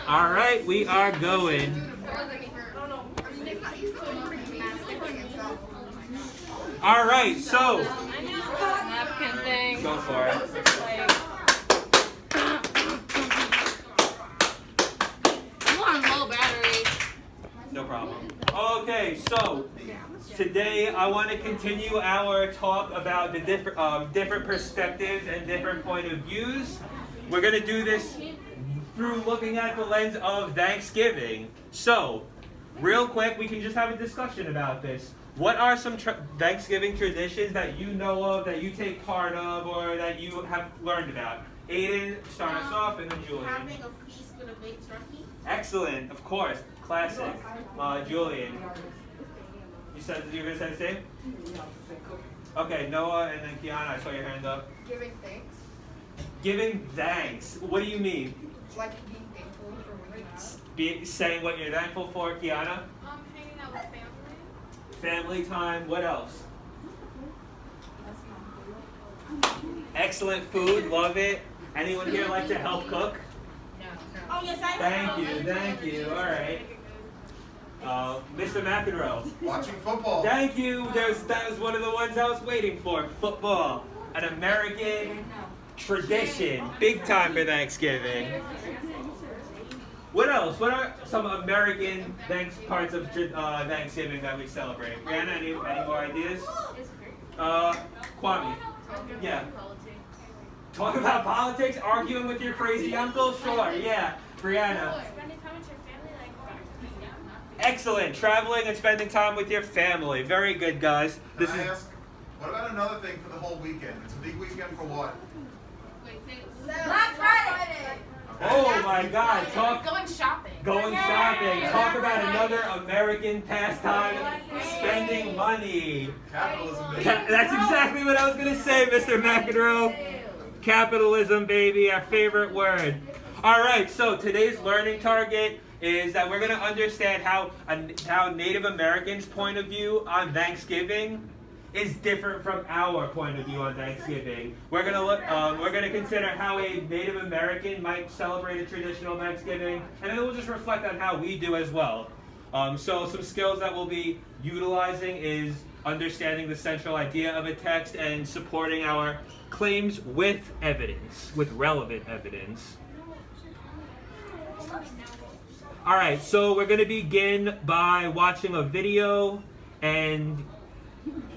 All right, we are going. All right, so Napkin thing. go for it. I'm on low battery. No problem. Okay, so today I want to continue our talk about the different perspectives and different point of views. We're going to do this through looking at the lens of Thanksgiving. So, real quick, we can just have a discussion about this. What are some Thanksgiving traditions that you know of, that you take part of, or that you have learned about? Aiden, start us off, and then Julian. Having a feast with a baked turkey. Excellent, of course, classic. Julian, you said you were going to say the same? Okay, Noah, and then Kiana, I saw your hand up. Giving thanks. Giving thanks. What do you mean? Like being thankful for what you have. Saying what you're thankful for, Kiana? Hanging out with family. Family time. What else? Excellent food. Love it. Anyone here like to help cook? Oh, yes, I Thank you. All right. Mr. McEnroe. Watching football. Thank you. That was one of the ones I was waiting for. Football. An American tradition. Big time for Thanksgiving. What else? What are some American parts of Thanksgiving that we celebrate? Brianna, any more ideas? Kwame. Yeah. Talk about politics? Arguing with your crazy uncle? Sure, yeah. Brianna. Spending time with your family, Excellent. Traveling and spending time with your family. Very good, guys. Can I ask, what about another thing for the whole weekend? It's a big weekend for what? Black Friday. Oh my God. going shopping. Going shopping. Talk about another American pastime, spending money. Capitalism, baby. That's exactly what I was going to say, Mr. McEnroe. Capitalism, baby, our favorite word. All right, so today's learning target is that we're going to understand how Native Americans' point of view on Thanksgiving is different from our point of view on Thanksgiving. We're going to look. We're going to consider how a Native American might celebrate a traditional Thanksgiving, and then we'll just reflect on how we do as well. So some skills that we'll be utilizing is understanding the central idea of a text and supporting our claims with evidence, with relevant evidence. All right, so we're going to begin by watching a video, and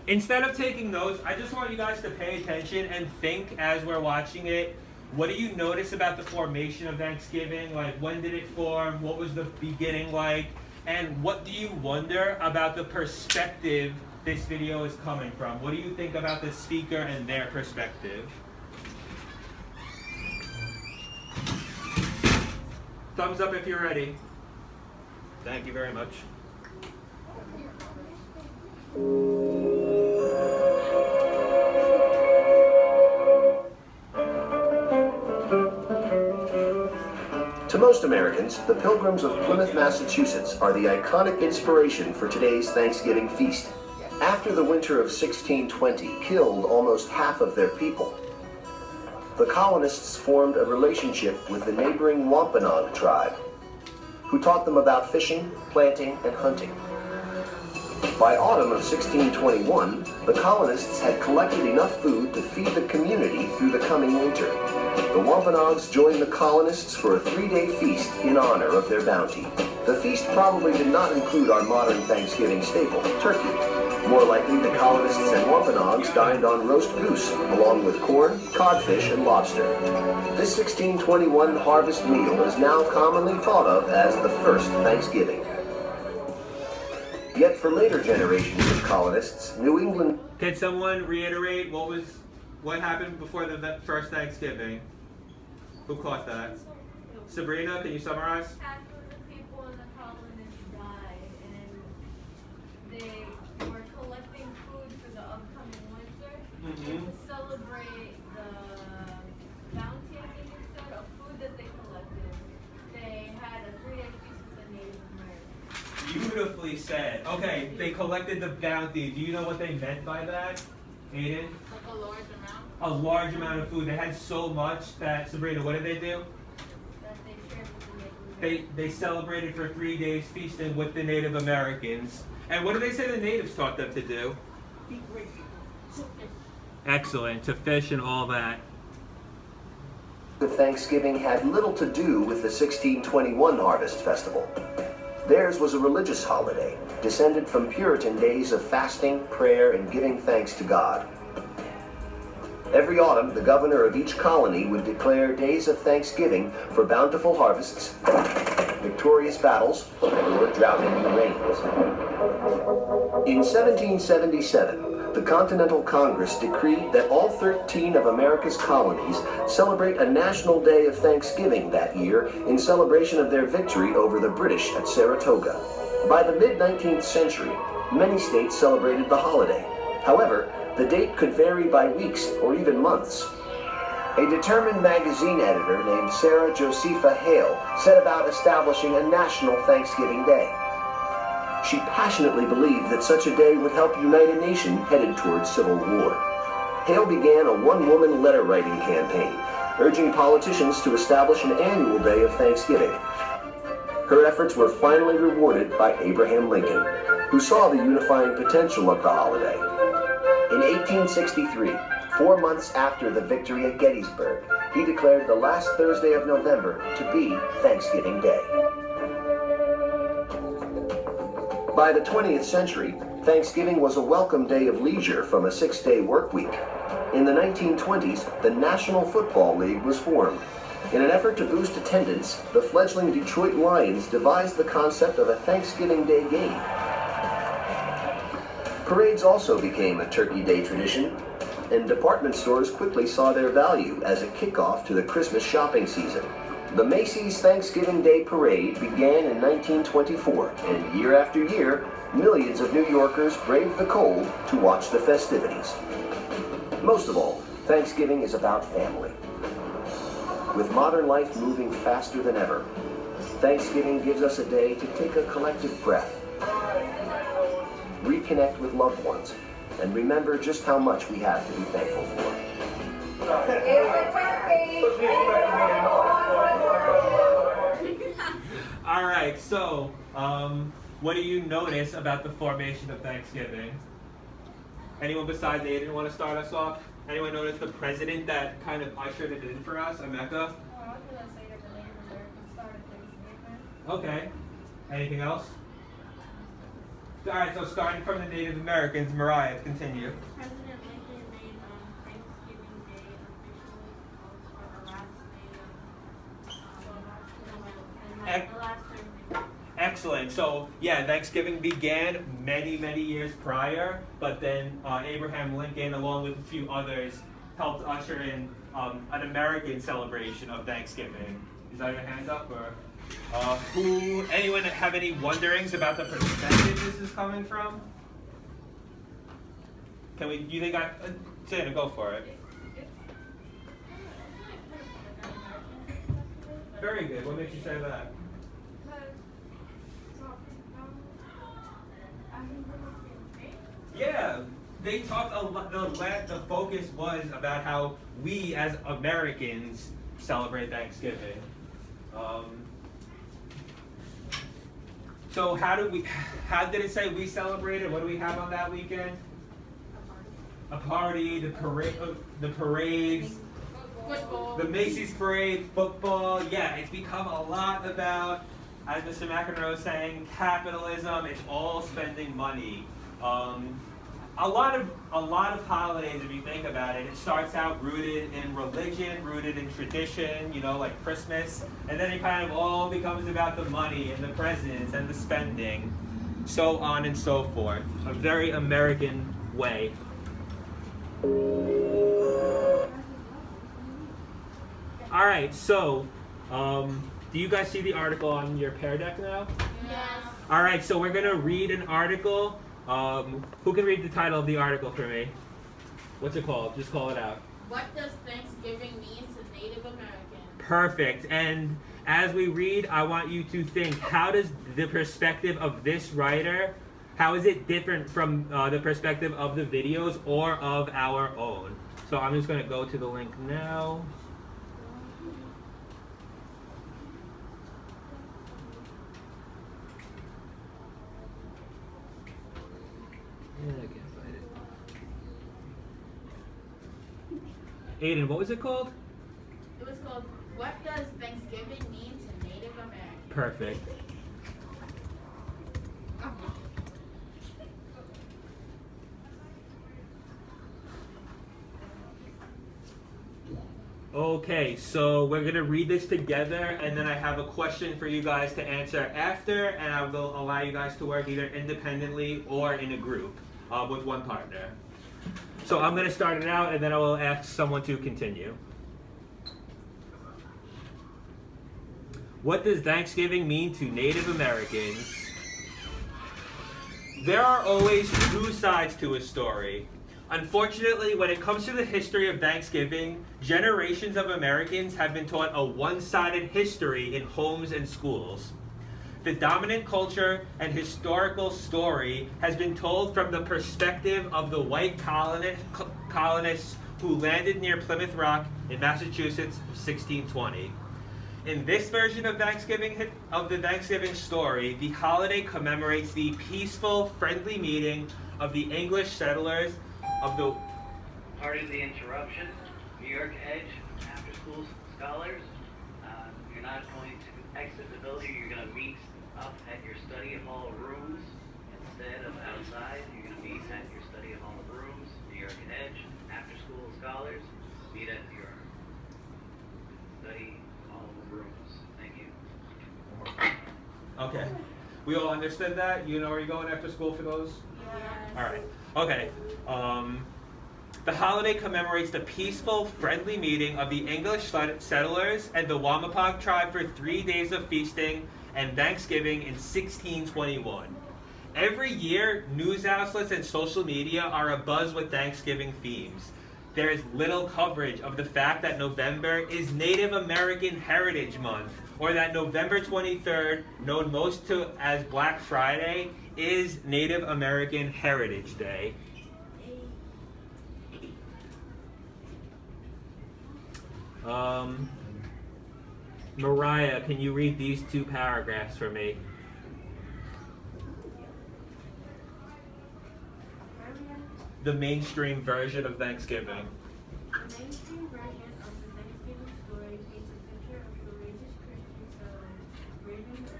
instead of taking notes, I just want you guys to pay attention and think as we're watching it. What do you notice about the formation of Thanksgiving? Like, when did it form? What was the beginning like? And what do you wonder about the perspective this video is coming from? What do you think about the speaker and their perspective? Thumbs up if you're ready. Thank you very much. To most Americans, the Pilgrims of Plymouth, Massachusetts are the iconic inspiration for today's Thanksgiving feast. After the winter of 1620 killed almost half of their people, the colonists formed a relationship with the neighboring Wampanoag tribe, who taught them about fishing, planting, and hunting. By autumn of 1621, the colonists had collected enough food to feed the community through the coming winter. The Wampanoags joined the colonists for a 3-day feast in honor of their bounty. The feast probably did not include our modern Thanksgiving staple, turkey. More likely, the colonists and Wampanoags dined on roast goose, along with corn, codfish, and lobster. This 1621 harvest meal is now commonly thought of as the first Thanksgiving. Yet for later generations of colonists, New England... Can someone reiterate what happened before the first Thanksgiving? Who caught that? Sabrina, can you summarize? Half of the people in the colonists died, and they were collecting food for the upcoming winter. Mhm. To celebrate the bounty, I think it said, of food that they collected, they had a 3-day feast with the Native Americans. Beautifully said. Okay, they collected the bounty. Do you know what they meant by that, Aiden? Like a large amount. A large amount of food. They had so much that, Sabrina, what did they do? That they shared with the Native they celebrated for 3 days feasting with the Native Americans. And what do they say the natives taught them to do? Excellent, to fish and all that. The Thanksgiving had little to do with the 1621 Harvest Festival. Theirs was a religious holiday, descended from Puritan days of fasting, prayer, and giving thanks to God. Every autumn, the governor of each colony would declare days of thanksgiving for bountiful harvests, victorious battles, or drought-ending rains. In 1777, the Continental Congress decreed that all 13 of America's colonies celebrate a national day of Thanksgiving that year in celebration of their victory over the British at Saratoga. By the mid-19th century, many states celebrated the holiday. However, the date could vary by weeks or even months. A determined magazine editor named Sarah Josepha Hale set about establishing a national Thanksgiving Day. She passionately believed that such a day would help unite a nation headed towards civil war. Hale began a one-woman letter-writing campaign, urging politicians to establish an annual day of Thanksgiving. Her efforts were finally rewarded by Abraham Lincoln, who saw the unifying potential of the holiday. In 1863, 4 months after the victory at Gettysburg, he declared the last Thursday of November to be Thanksgiving Day. By the 20th century, Thanksgiving was a welcome day of leisure from a 6-day work week. In the 1920s, the National Football League was formed. In an effort to boost attendance, the fledgling Detroit Lions devised the concept of a Thanksgiving Day game. Parades also became a Turkey Day tradition, and department stores quickly saw their value as a kickoff to the Christmas shopping season. The Macy's Thanksgiving Day Parade began in 1924, and year after year, millions of New Yorkers braved the cold to watch the festivities. Most of all, Thanksgiving is about family. With modern life moving faster than ever, Thanksgiving gives us a day to take a collective breath, reconnect with loved ones, and remember just how much we have to be thankful for. All right, so what do you notice about the formation of Thanksgiving? Anyone besides Aiden want to start us off? Anyone notice the president that kind of ushered it in for us, Emeka? I was gonna say that the Native Americans started Thanksgiving. Okay. Anything else? All right, so starting from the Native Americans, Mariah, continue. President Lincoln made Thanksgiving Day officially for the last day of November, the last Thursday. Excellent. So, yeah, Thanksgiving began many, many years prior, but then Abraham Lincoln, along with a few others, helped usher in an American celebration of Thanksgiving. Is that your hand up, or anyone have any wonderings about the perspective this is coming from? Can we? You think Santa, go for it. Very good. What makes you say that? Yeah, they talked a lot. The focus was about how we as Americans celebrate Thanksgiving. So how did it say we celebrated? What do we have on that weekend? A party, the parades, Football. the Macy's parade, football. Yeah, it's become a lot about, as Mr. McEnroe was saying, capitalism. It's all spending money. A lot of holidays, if you think about it, it starts out rooted in religion, rooted in tradition, like Christmas, and then it kind of all becomes about the money and the presents and the spending, so on and so forth. A very American way. All right, so do you guys see the article on your Pear Deck now? Yes. All right, so we're gonna read an article. Who can read the title of the article for me? What's it called? Just call it out. What does Thanksgiving mean to Native Americans? Perfect. And as we read, I want you to think, how does the perspective of this writer, how is it different from the perspective of the videos or of our own? So I'm just going to go to the link now. Aiden, what was it called? It was called What Does Thanksgiving Mean to Native Americans? Perfect. Okay, so we're gonna read this together, and then I have a question for you guys to answer after, and I will allow you guys to work either independently or in a group with one partner. So I'm gonna start it out, and then I will ask someone to continue. What does Thanksgiving mean to Native Americans? There are always two sides to a story. Unfortunately, when it comes to the history of Thanksgiving, generations of Americans have been taught a one-sided history in homes and schools. The dominant culture and historical story has been told from the perspective of the white colonists who landed near Plymouth Rock in Massachusetts in 1620. In this version of the Thanksgiving story, the holiday commemorates the peaceful, friendly meeting of the English settlers of the... Pardon the interruption. New York Edge After School Scholars. You're not going to exit the building. You're going to meet up at your study hall rooms instead of outside. You're going to meet at your study hall rooms. New York Edge After School Scholars. Meet at your study hall rooms. Thank you. Okay. We all understood that? You know where you're going after school for those? Yes. All right. Okay. The holiday commemorates the peaceful, friendly meeting of the English settlers and the Wampanoag tribe for 3 days of feasting and Thanksgiving in 1621. Every year, news outlets and social media are abuzz with Thanksgiving themes. There is little coverage of the fact that November is Native American Heritage Month, or that November 23rd, known most to as Black Friday, is Native American Heritage Day. Mariah, can you read these two paragraphs for me? The mainstream version of Thanksgiving. The mainstream version of the Thanksgiving story paints a picture of courageous Christian settlers braving the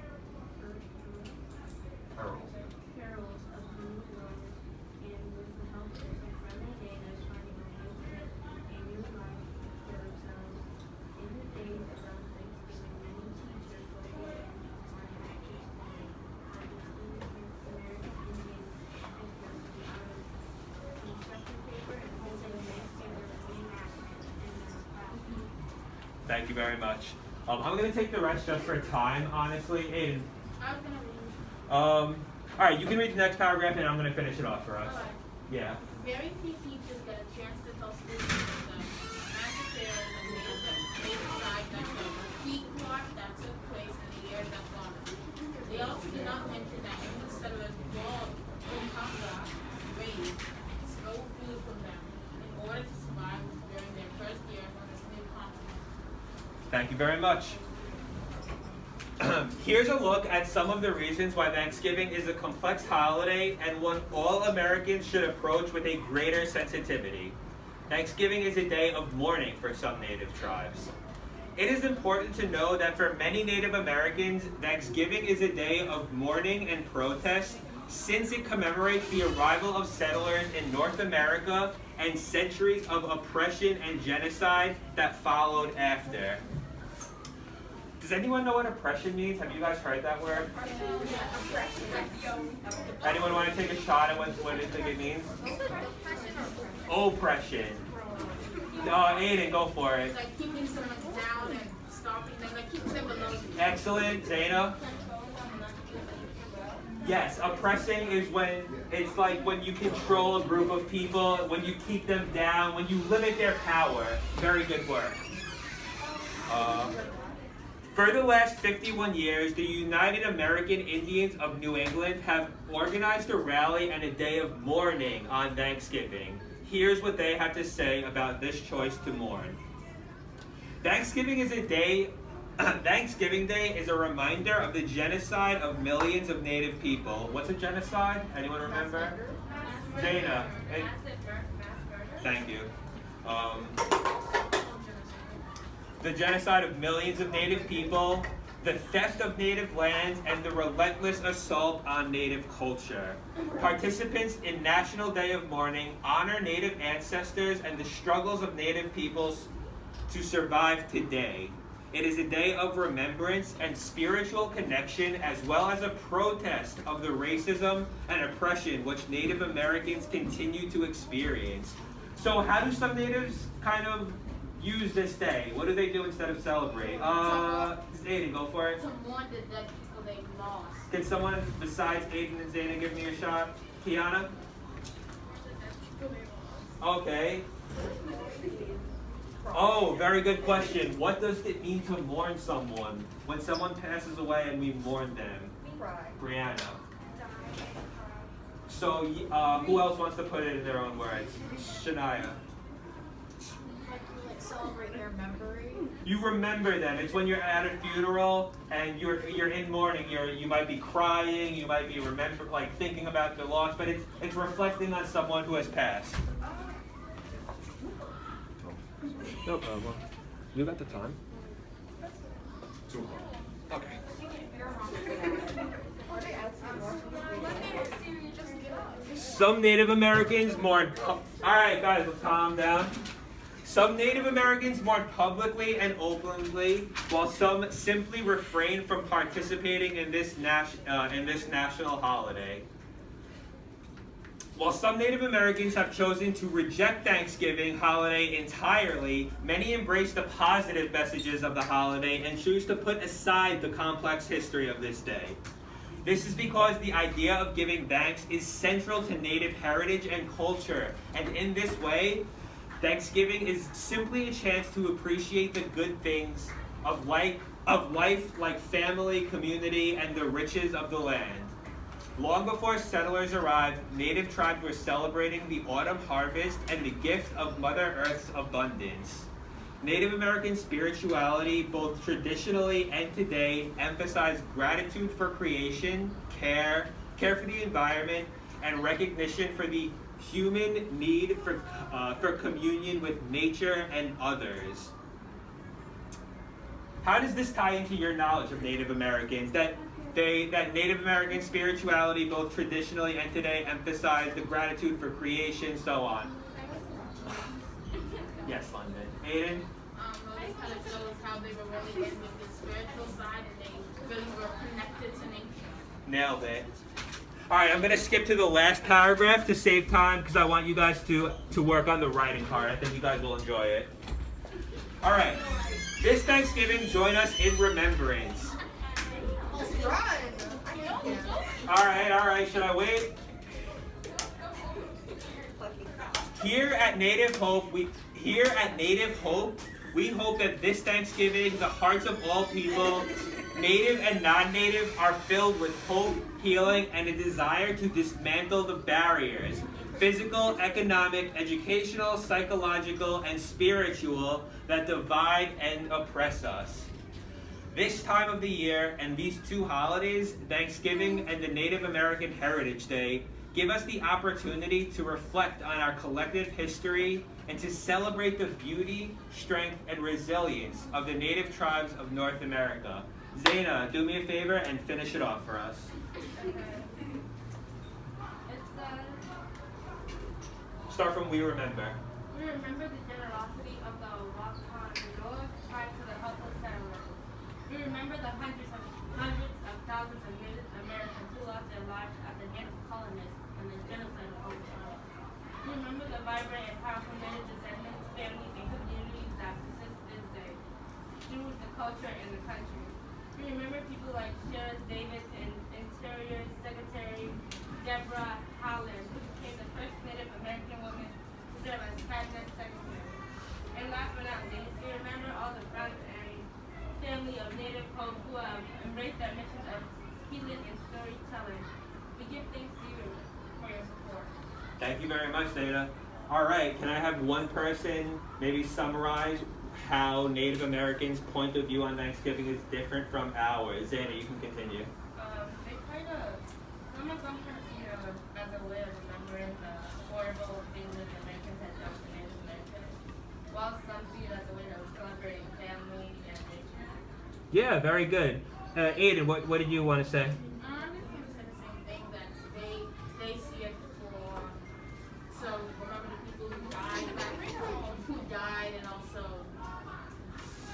perils of the New World, and with the help of some friendly natives finding a way to get a new life for themselves. In the days around Thanksgiving, many teachers located on Natchez Plain have distinguished American Indians and Cherokee artists. Construction paper and printed Thanksgiving reenactment in their classroom. Thank you very much. I'm going to take the rest just for time, honestly. Aiden. I was gonna read. All right, you can read the next paragraph, and I'm going to finish it off for us. Alright. Yeah. Very few teachers get a chance to tell students of the massive fairs and native tribe that the peak march that took place in the years that followed. They also do not mention that English settlers bought Oaxaca raised stole food from them in order to survive during their first years on this new continent. Thank you very much. Here's a look at some of the reasons why Thanksgiving is a complex holiday and one all Americans should approach with a greater sensitivity. Thanksgiving is a day of mourning for some Native tribes. It is important to know that for many Native Americans, Thanksgiving is a day of mourning and protest since it commemorates the arrival of settlers in North America and centuries of oppression and genocide that followed after. Does anyone know what oppression means? Have you guys heard that word? Anyone want to take a shot at what do you think it means? Oppression. Aiden, go for it. It's like keeping someone down and stopping them, like keeping them below. Excellent. Zaina? Yes, oppressing is when it's like when you control a group of people, when you keep them down, when you limit their power. Very good work. For the last 51 years, the United American Indians of New England have organized a rally and a day of mourning on Thanksgiving. Here's what they have to say about this choice to mourn. Thanksgiving Day is a reminder of the genocide of millions of Native people. What's a genocide? Anyone remember? Zaina. Thank you. the genocide of millions of Native people, the theft of Native lands, and the relentless assault on Native culture. Participants in National Day of Mourning honor Native ancestors and the struggles of Native peoples to survive today. It is a day of remembrance and spiritual connection, as well as a protest of the racism and oppression which Native Americans continue to experience. So how do some natives kind of use this day? What do they do instead of celebrate? Aiden, go for it. To mourn the dead people they've lost. Can someone besides Aiden and Zayna give me a shot? Kiana? Okay. Oh, very good question. What does it mean to mourn someone? When someone passes away and we mourn them. Cry. Brianna. So, who else wants to put it in their own words? Shania. Like you celebrate their memory. You remember them. It's when you're at a funeral and you're in mourning. You might be crying. You might be thinking about the loss, but it's reflecting on someone who has passed. No problem. You got the time? 2 o'clock. Okay. Are they outside watching the Some Native Americans mourn. All right, guys, let's calm down. Some Native Americans mourn publicly and openly, while some simply refrain from participating in this national holiday. While some Native Americans have chosen to reject Thanksgiving holiday entirely, many embrace the positive messages of the holiday and choose to put aside the complex history of this day. This is because the idea of giving thanks is central to Native heritage and culture, and in this way, Thanksgiving is simply a chance to appreciate the good things of life like family, community, and the riches of the land. Long before settlers arrived, Native tribes were celebrating the autumn harvest and the gift of Mother Earth's abundance. Native American spirituality, both traditionally and today, emphasized gratitude for creation, care for the environment, and recognition for the human need for communion with nature and others. How does this tie into your knowledge of Native Americans? That Native American spirituality, both traditionally and today, emphasize the gratitude for creation, so on. Yes, London. Aiden? Well, this kind of shows how they were really in with the spiritual side and they really were connected to nature. Nailed it. All right, I'm going to skip to the last paragraph to save time because I want you guys to work on the writing part. I think you guys will enjoy it. All right. This Thanksgiving, join us in remembrance. Run. All right. Should I wait? Here at Native Hope, we hope that this Thanksgiving, the hearts of all people, Native and non-Native, are filled with hope, healing, and a desire to dismantle the barriers, physical, economic, educational, psychological, and spiritual, that divide and oppress us. This time of the year and these two holidays, Thanksgiving and the Native American Heritage Day, give us the opportunity to reflect on our collective history and to celebrate the beauty, strength, and resilience of the Native tribes of North America. Zayna, do me a favor and finish it off for us. Start from We Remember. We remember the generosity of the Wampanoag tribe to the helpless settlers. We remember the hundreds of thousands of Native Americans who lost their lives at the hands of colonists and the genocide of Wampanoag. We remember the vibrant and powerful Native descendants, families, and communities that persist this day through the culture and the country. We remember people like Sheriff Davis and Interior Secretary Deborah Howland, who became the first Native American woman to serve as Cabinet Secretary. And last but not least, we remember all the friends and family of Native Hope who have embraced their mission of healing and storytelling. We give thanks to you for your support. Thank you very much, Zayna. All right, can I have one person maybe summarize how Native Americans' point of view on Thanksgiving is different from ours? Zayna, you can continue. They kind of, some of them kind of see it as a way of remembering the horrible things that the Americans had done to Native Americans, While some see it as a way of celebrating family and nature. Yeah, very good. Aiden, what did you want to say? I'm just going to say the same thing, that they see it for, so remember the people who died back home, who died, and also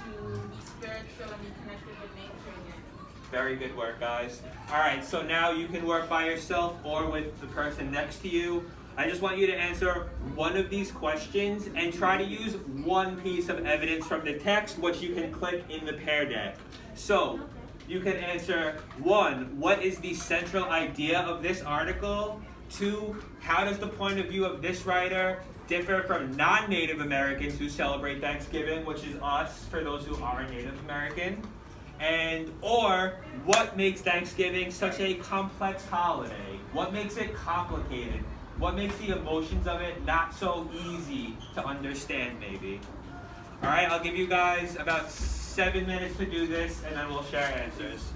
to be spiritual and be connected with nature again. Very good work, guys. All right, so now you can work by yourself or with the person next to you. I just want you to answer one of these questions and try to use one piece of evidence from the text, which you can click in the Pear Deck. So, you can answer 1, what is the central idea of this article? 2, how does the point of view of this writer differ from non-Native Americans who celebrate Thanksgiving, which is us, for those who are Native American? Or what makes Thanksgiving such a complex holiday? What makes it complicated? What makes the emotions of it not so easy to understand, maybe? All right, I'll give you guys about 7 minutes to do this, and then we'll share answers.